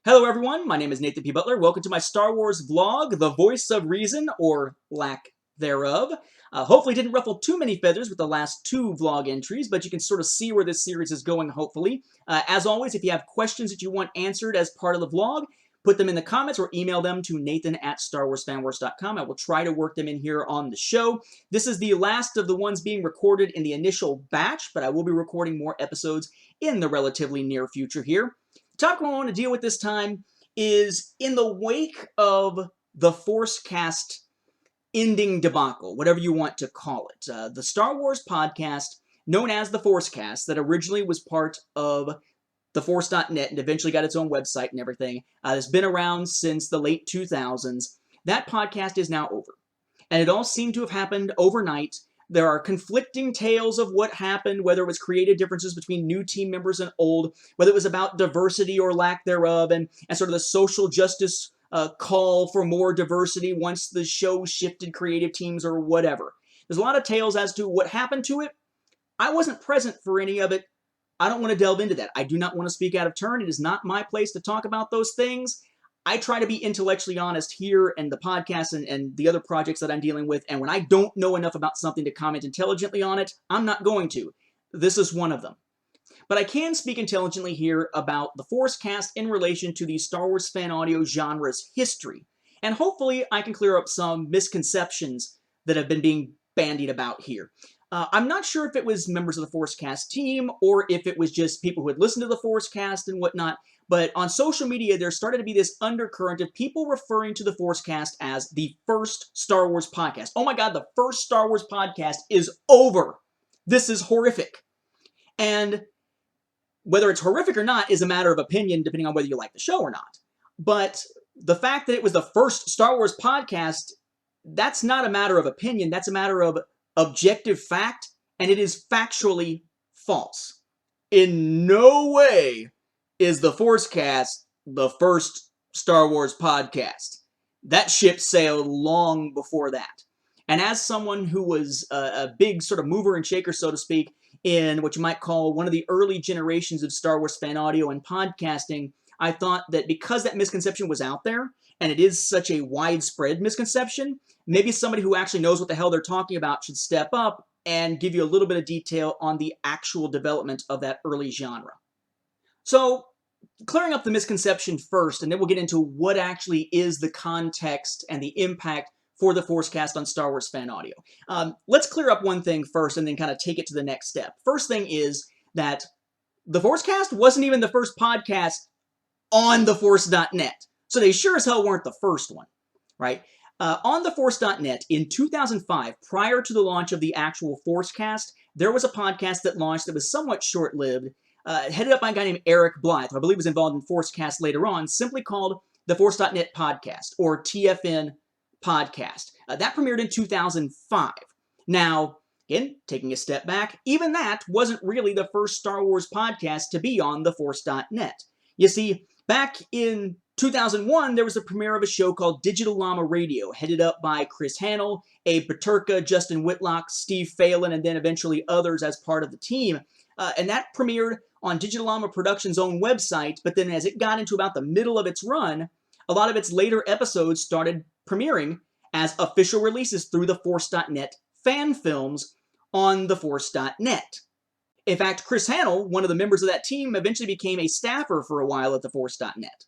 Hello everyone, my name is Nathan P. Butler. Welcome to my Star Wars vlog, The Voice of Reason, or lack thereof. Hopefully didn't ruffle too many feathers with the last two vlog entries, but you can sort of see where this series is going, hopefully. As always, if you have questions that you want answered as part of the vlog, put them in the comments or email them to nathan@starwarsfanwars.com. I will try to work them in here on the show. This is the last of the ones being recorded in the initial batch, but I will be recording more episodes in the relatively near future here. The topic I want to deal with this time is in the wake of the ForceCast ending debacle, whatever you want to call it. The Star Wars podcast, known as the ForceCast, that originally was part of theforce.net and eventually got its own website and everything, has been around since the late 2000s. That podcast is now over. And it all seemed to have happened overnight. There are conflicting tales of what happened, whether it was creative differences between new team members and old, whether it was about diversity or lack thereof, and sort of the social justice call for more diversity once the show shifted creative teams or whatever. There's a lot of tales as to what happened to it. I wasn't present for any of it. I don't want to delve into that. I do not want to speak out of turn. It is not my place to talk about those things. I try to be intellectually honest here and the podcast and the other projects that I'm dealing with, and when I don't know enough about something to comment intelligently on it, I'm not going to. This is one of them. But I can speak intelligently here about the ForceCast in relation to the Star Wars fan audio genre's history, and hopefully I can clear up some misconceptions that have been being bandied about here. I'm not sure if it was members of the ForceCast team or if it was just people who had listened to the ForceCast and whatnot, but on social media there started to be this undercurrent of people referring to the ForceCast as the first Star Wars podcast. Oh my god, the first Star Wars podcast is over. This is horrific. And whether it's horrific or not is a matter of opinion depending on whether you like the show or not. But the fact that it was the first Star Wars podcast, that's not a matter of opinion, that's a matter of objective fact, and it is factually false. In no way is the ForceCast the first Star Wars podcast. That ship sailed long before that. And as someone who was a big sort of mover and shaker, so to speak, in what you might call one of the early generations of Star Wars fan audio and podcasting, I thought that because that misconception was out there, and it is such a widespread misconception, maybe somebody who actually knows what the hell they're talking about should step up and give you a little bit of detail on the actual development of that early genre. So, clearing up the misconception first, and then we'll get into what actually is the context and the impact for the ForceCast on Star Wars fan audio. Let's clear up one thing first and then kind of take it to the next step. First thing is that the ForceCast wasn't even the first podcast on theforce.net. So they sure as hell weren't the first one, right? On theforce.net in 2005, prior to the launch of the actual ForceCast, there was a podcast that launched that was somewhat short-lived, headed up by a guy named Eric Blythe, who I believe was involved in ForceCast later on, simply called the Force.net Podcast, or TFN Podcast. That premiered in 2005. Now, again, taking a step back, even that wasn't really the first Star Wars podcast to be on the Force.net. You see, back in 2001, there was the premiere of a show called Digital Llama Radio, headed up by Chris Hannell, Abe Paterka, Justin Whitlock, Steve Phelan, and then eventually others as part of the team. And that premiered on Digital Llama Productions' own website, but then as it got into about the middle of its run, a lot of its later episodes started premiering as official releases through the Force.net fan films on the Force.net. In fact, Chris Hannell, one of the members of that team, eventually became a staffer for a while at the Force.net.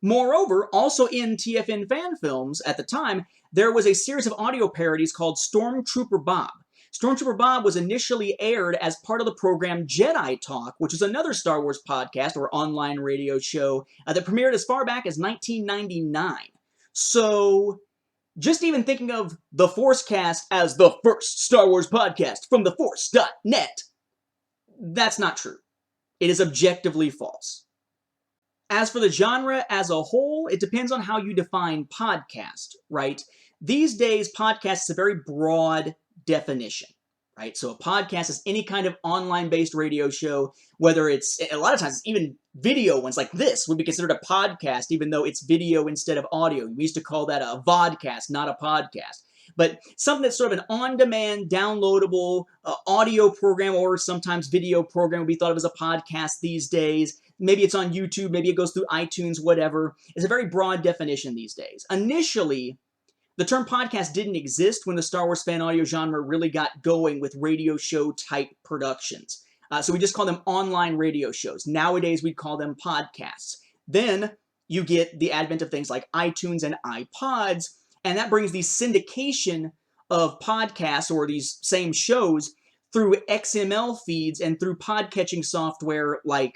Moreover, also in TFN fan films at the time, there was a series of audio parodies called Stormtrooper Bob. Stormtrooper Bob was initially aired as part of the program Jedi Talk, which is another Star Wars podcast or online radio show that premiered as far back as 1999. So, just even thinking of the ForceCast as the first Star Wars podcast from the Force.net, that's not true. It is objectively false. As for the genre as a whole, it depends on how you define podcast, right? These days, podcast is a very broad definition, right? So a podcast is any kind of online-based radio show, whether it's, a lot of times, even video ones like this would be considered a podcast, even though it's video instead of audio. We used to call that a vodcast, not a podcast. But something that's sort of an on-demand, downloadable audio program or sometimes video program would be thought of as a podcast these days. maybe it's on YouTube, maybe it goes through iTunes, whatever. It's a very broad definition these days. Initially, the term podcast didn't exist when the Star Wars fan audio genre really got going with radio show type productions. So we just call them online radio shows. Nowadays, we'd call them podcasts. Then you get the advent of things like iTunes and iPods, and that brings the syndication of podcasts or these same shows through XML feeds and through podcatching software like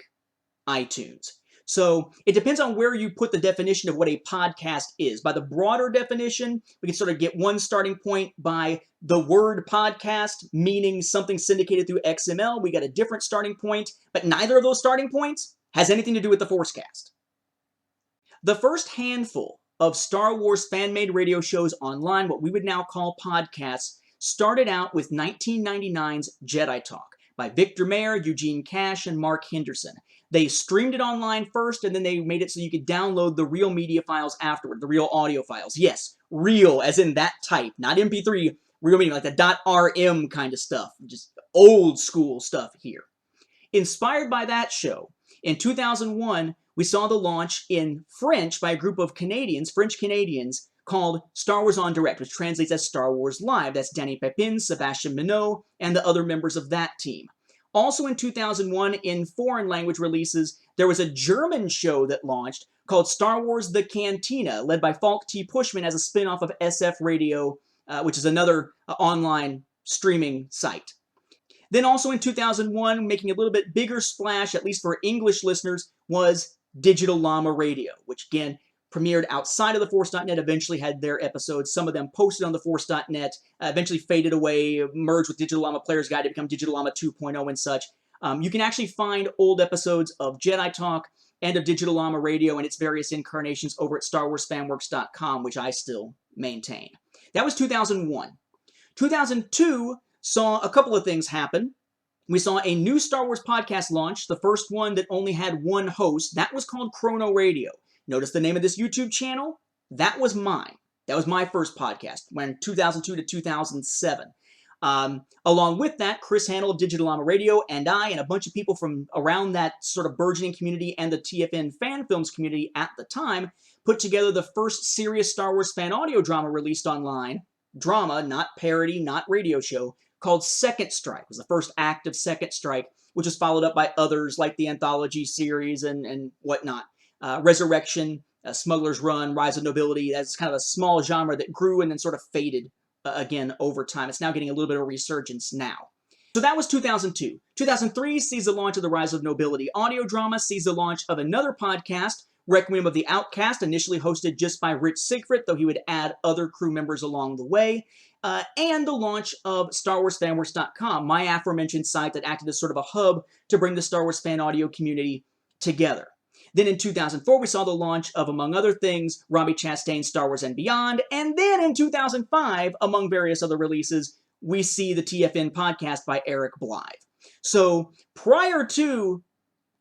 iTunes. So it depends on where you put the definition of what a podcast is. By the broader definition, we can sort of get one starting point by the word podcast, meaning something syndicated through XML. We got a different starting point, but neither of those starting points has anything to do with the ForceCast. The first handful of Star Wars fan-made radio shows online, what we would now call podcasts, started out with 1999's Jedi Talk by Victor Mayer, Eugene Cash, and Mark Henderson. They streamed it online first, and then they made it so you could download the real media files afterward, the real audio files. Yes, real, as in that type, not MP3, real media, like the .rm kind of stuff, just old school stuff here. Inspired by that show, in 2001, we saw the launch in French by a group of Canadians, French Canadians, called Star Wars On Direct, which translates as Star Wars Live. That's Danny Pepin, Sebastian Minot, and the other members of that team. Also in 2001, in foreign language releases, there was a German show that launched called Star Wars The Cantina, led by Falk T. Pushman as a spin-off of SF Radio, which is another online streaming site. Then also in 2001, making a little bit bigger splash, at least for English listeners, was Digital Llama Radio, which again, premiered outside of the Force.net, eventually had their episodes, some of them posted on the Force.net, eventually faded away, merged with Digital Llama Player's Guide to become Digital Llama 2.0 and such. You can actually find old episodes of Jedi Talk and of Digital Llama Radio and its various incarnations over at StarWarsFanWorks.com, which I still maintain. That was 2001. 2002 saw a couple of things happen. We saw a new Star Wars podcast launch, the first one that only had one host. That was called Chrono Radio. Notice the name of this YouTube channel? That was mine. That was my first podcast, when 2002 to 2007. Along with that, Chris Handel of Digital Llama Radio and I and a bunch of people from around that sort of burgeoning community and the TFN fan films community at the time put together the first serious Star Wars fan audio drama released online. Drama, not parody, not radio show, called Second Strike. It was the first act of Second Strike, which was followed up by others like the anthology series and whatnot. Resurrection, Smuggler's Run, Rise of Nobility. That's kind of a small genre that grew and then sort of faded again over time. It's now getting a little bit of a resurgence now. So that was 2002. 2003 sees the launch of the Rise of Nobility audio drama, sees the launch of another podcast, Requiem of the Outcast, initially hosted just by Rich Sigfrid, though he would add other crew members along the way, and the launch of StarWarsFanWorks.com, my aforementioned site that acted as sort of a hub to bring the Star Wars fan audio community together. Then in 2004, we saw the launch of, among other things, Robbie Chastain's Star Wars and Beyond. And then in 2005, among various other releases, we see the TFN podcast by Eric Blythe. So prior to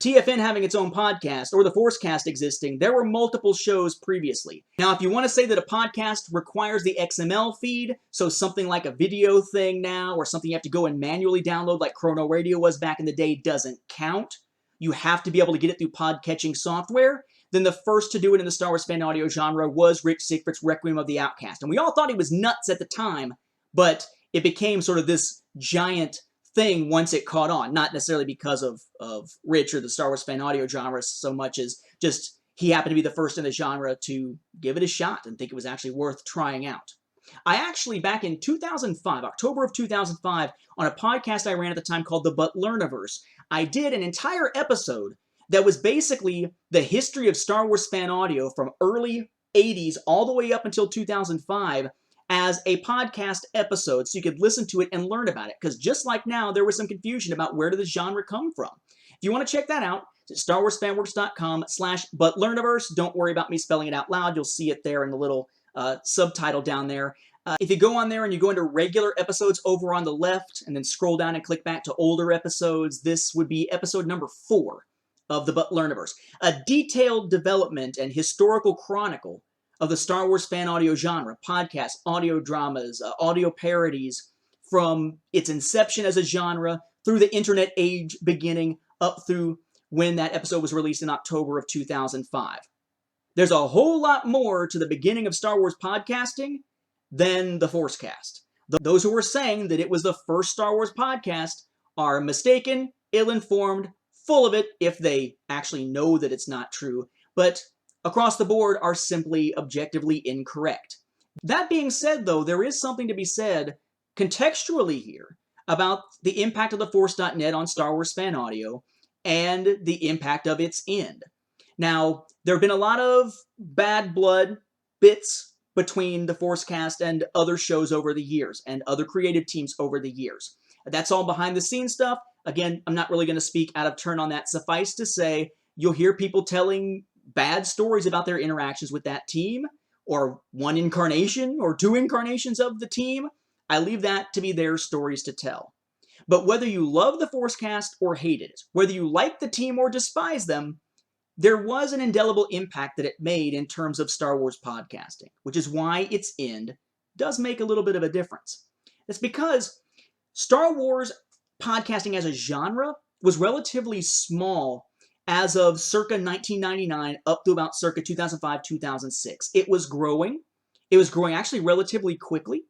TFN having its own podcast, or the ForceCast existing, there were multiple shows previously. Now, if you want to say that a podcast requires the XML feed, so something like a video thing now, or something you have to go and manually download like Chrono Radio was back in the day, doesn't count. You have to be able to get it through podcatching software. Then the first to do it in the Star Wars fan audio genre was Rich Sigfrid's Requiem of the Outcast. And we all thought he was nuts at the time, but it became sort of this giant thing once it caught on. Not necessarily because of Rich or the Star Wars fan audio genre so much as just he happened to be the first in the genre to give it a shot and think it was actually worth trying out. I actually, back in 2005, October of 2005, on a podcast I ran at the time called the Butlerniverse, I did an entire episode that was basically the history of Star Wars fan audio from early 80s all the way up until 2005 as a podcast episode so you could listen to it and learn about it. Because just like now, there was some confusion about where did the genre come from. If you want to check that out, it's at StarWarsFanWorks.com/Butlerniverse. Don't worry about me spelling it out loud. You'll see it there in the little subtitle down there. If you go on there and you go into regular episodes over on the left and then scroll down and click back to older episodes, this would be episode number 4 of the Butlerniverse. A detailed development and historical chronicle of the Star Wars fan audio genre, podcasts, audio dramas, audio parodies, from its inception as a genre through the internet age beginning up through when that episode was released in October of 2005. There's a whole lot more to the beginning of Star Wars podcasting than the ForceCast. Those who are saying that it was the first Star Wars podcast are mistaken, ill-informed, full of it if they actually know that it's not true, but across the board are simply objectively incorrect. That being said, though, there is something to be said contextually here about the impact of the Force.net on Star Wars fan audio and the impact of its end. Now, there have been a lot of bad blood bits between the ForceCast and other shows over the years, and other creative teams over the years. That's all behind the scenes stuff. Again, I'm not really going to speak out of turn on that. Suffice to say, you'll hear people telling bad stories about their interactions with that team, or one incarnation, or two incarnations of the team. I leave that to be their stories to tell. But whether you love the ForceCast or hate it, whether you like the team or despise them, there was an indelible impact that it made in terms of Star Wars podcasting, which is why its end does make a little bit of a difference. It's because Star Wars podcasting as a genre was relatively small as of circa 1999 up to about circa 2005, 2006. It was growing. It was growing actually relatively quickly,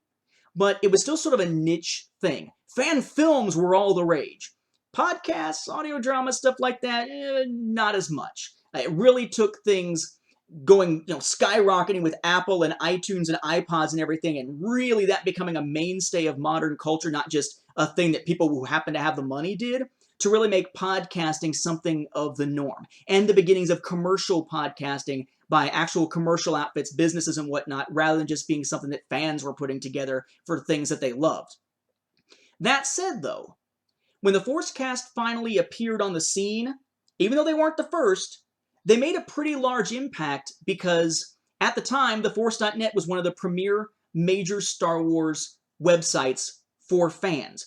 but it was still sort of a niche thing. Fan films were all the rage. Podcasts, audio drama, stuff like that, not as much. It really took things going, skyrocketing with Apple and iTunes and iPods and everything, and really that becoming a mainstay of modern culture, not just a thing that people who happen to have the money did, to really make podcasting something of the norm. And the beginnings of commercial podcasting by actual commercial outfits, businesses and whatnot, rather than just being something that fans were putting together for things that they loved. That said, though, when the ForceCast finally appeared on the scene, even though they weren't the first, they made a pretty large impact because at the time, the Force.net was one of the premier major Star Wars websites for fans.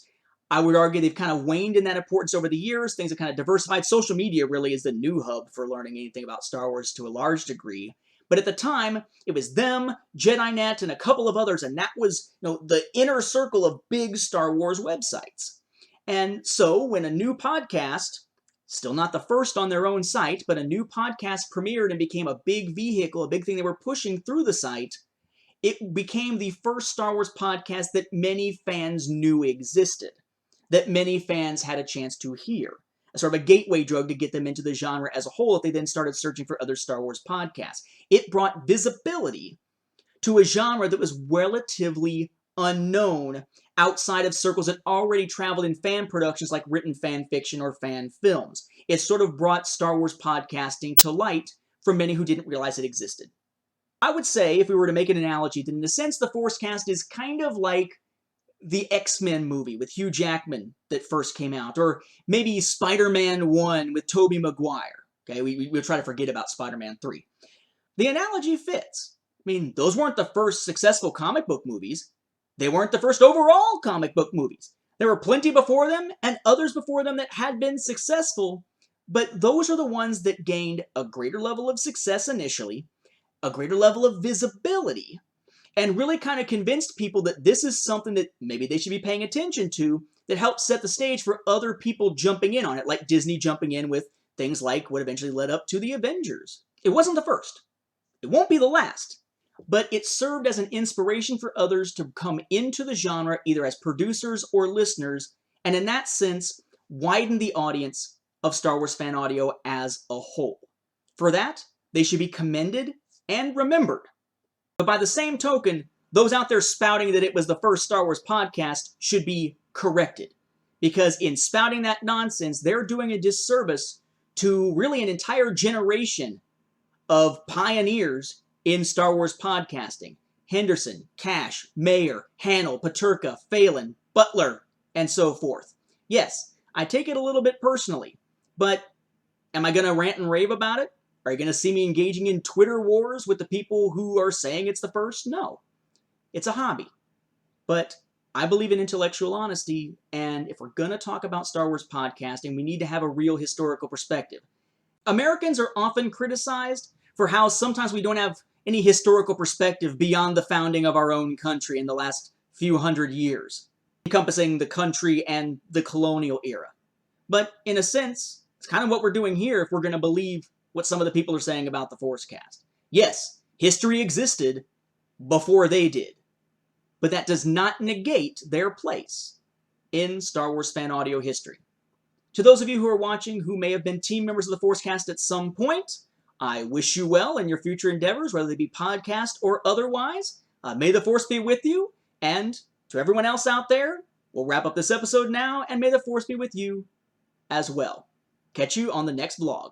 I would argue they've kind of waned in that importance over the years. Things have kind of diversified. Social media really is the new hub for learning anything about Star Wars to a large degree. But at the time, it was them, JediNet, and a couple of others, and that was the inner circle of big Star Wars websites. And so when a new podcast, still not the first on their own site, but a new podcast premiered and became a big vehicle, a big thing they were pushing through the site, it became the first Star Wars podcast that many fans knew existed, that many fans had a chance to hear. A sort of a gateway drug to get them into the genre as a whole if they then started searching for other Star Wars podcasts. It brought visibility to a genre that was relatively unknown outside of circles that already traveled in fan productions like written fan fiction or fan films. It sort of brought Star Wars podcasting to light for many who didn't realize it existed. I would say, if we were to make an analogy, that in a sense the ForceCast is kind of like the X-Men movie with Hugh Jackman that first came out, or maybe Spider-Man 1 with Tobey Maguire. Okay, we'll try to forget about Spider-Man 3. The analogy fits. I mean, those weren't the first successful comic book movies. They weren't the first overall comic book movies. There were plenty before them and others before them that had been successful, but those are the ones that gained a greater level of success initially, a greater level of visibility, and really kind of convinced people that this is something that maybe they should be paying attention to, that helped set the stage for other people jumping in on it, like Disney jumping in with things like what eventually led up to the Avengers. It wasn't the first. It won't be the last. But it served as an inspiration for others to come into the genre either as producers or listeners, and in that sense, widen the audience of Star Wars fan audio as a whole. For that, they should be commended and remembered. But by the same token, those out there spouting that it was the first Star Wars podcast should be corrected. Because in spouting that nonsense, they're doing a disservice to really an entire generation of pioneers in Star Wars podcasting. Henderson, Cash, Mayer, Hannell, Paterka, Phelan, Butler, and so forth. Yes, I take it a little bit personally, but am I going to rant and rave about it? Are you going to see me engaging in Twitter wars with the people who are saying it's the first? No. It's a hobby. But I believe in intellectual honesty, and if we're going to talk about Star Wars podcasting, we need to have a real historical perspective. Americans are often criticized for how sometimes we don't have any historical perspective beyond the founding of our own country in the last few hundred years, encompassing the country and the colonial era. But in a sense, It's kind of what we're doing here if we're going to believe what some of the people are saying about the ForceCast. Yes, history existed before they did, but that does not negate their place in Star Wars fan audio history. To those of you who are watching who may have been team members of the ForceCast at some point, I wish you well in your future endeavors, whether they be podcast or otherwise. May the Force be with you, and to everyone else out there, we'll wrap up this episode now, and may the Force be with you as well. Catch you on the next vlog.